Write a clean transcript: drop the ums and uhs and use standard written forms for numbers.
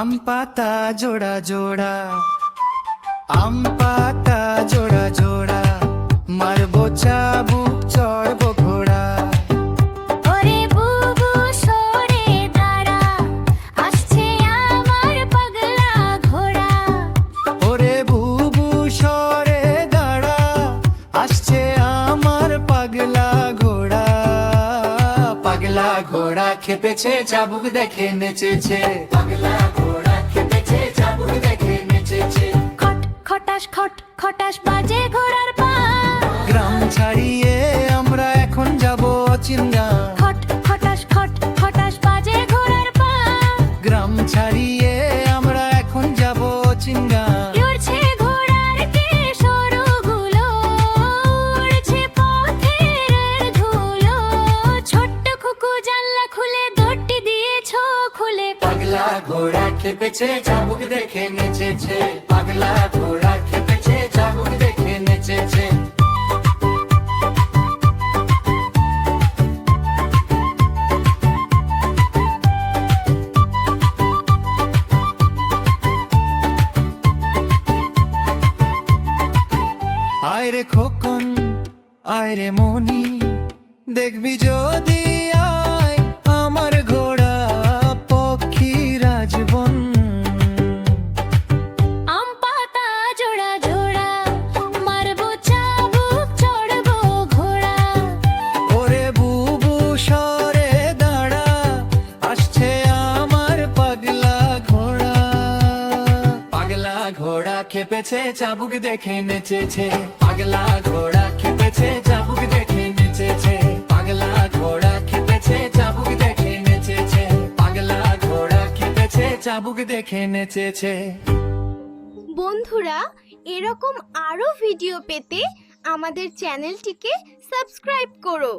আম পাতা জোড়া জোড়া, আম পাতা জোড়া জোড়া, মারবো চাবুক চড়বো ঘোড়া। ওরে বুবু সরে দাঁড়া, আসছে আমার পাগলা ঘোড়া। ওরে বুবু সরে দাঁড়া, আসছে আমার পাগলা ঘোড়া। পাগলা ঘোড়া খেপেছে চাবুক দেখে নেচেছে, পাগলা ঘোড়া খেপেছে চাবুক দেখে নেচেছে। খট খটাস খট খটাস বাজে ঘোড়ার পা, গ্রাম ছাড়িয়ে আমরা এখন যাব অচিন গাঁ। খট খটাস খট খটাস বাজে ঘোড়ার পা। গ্রাম ছাড়িয়ে আমরা এখন যাব অচিন গাঁ। লড়ছে ঘোড়ার কেশরগুলো, উড়ছে পথের ধুলো। ছোট্ট খুকু জানলা খুলে দড়টি দিয়েছো খুলে। পাগলা ঘোড়া খেপেছে চাবুক দেখে নেচেছে, পাগলা ঘোড়া খেপেছে চাবুক দেখে নেচেছে। আয় রে খোকন আয় রে মনি, দেখবি যদি আয় আমার ঘোড়া পক্ষী রাজবন। আম পাতা জোড়া জোড়া, মারবো চাবুক চড়বো ঘোড়া। ওরে বুবু সরে দাঁড়া, আসছে আমার পাগলা ঘোড়া। পাগলা ঘোড়া খেপেছে চাবুক দেখে নেচেছে, পাগলা ঘোড়া খেপেছে চাবুক দেখে নেচেছে। পাগলা ঘোড়া খেপেছে চাবুক দেখে নেচেছে, পাগলা ঘোড়া খেপেছে চাবুক দেখে নেচেছে। বন্ধুরা, এরকম আরো ভিডিও পেতে আমাদের চ্যানেলটিকে সাবস্ক্রাইব করো।